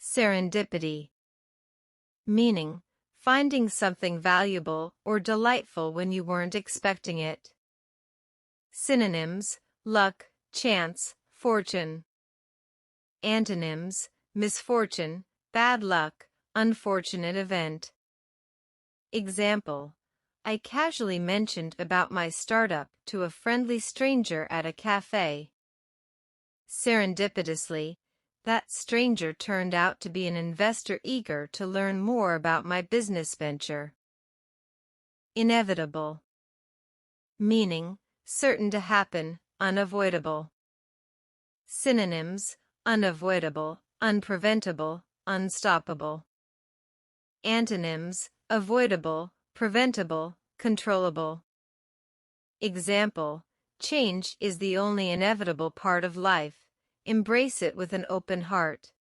Serendipity. Meaning, finding something valuable or delightful when you weren't expecting it. Synonyms: luck, chance, fortune. Antonyms: misfortune, bad luck, unfortunate event. Example: I casually mentioned about my startup to a friendly stranger at a cafe. Serendipitously, that stranger turned out to be an investor eager to learn more about my business venture. Inevitable. Meaning, certain to happen, unavoidable. Synonyms: unavoidable, unpreventable, unstoppable. Antonyms: avoidable, preventable, controllable. Example: change is the only inevitable part of life. Embrace it with an open heart.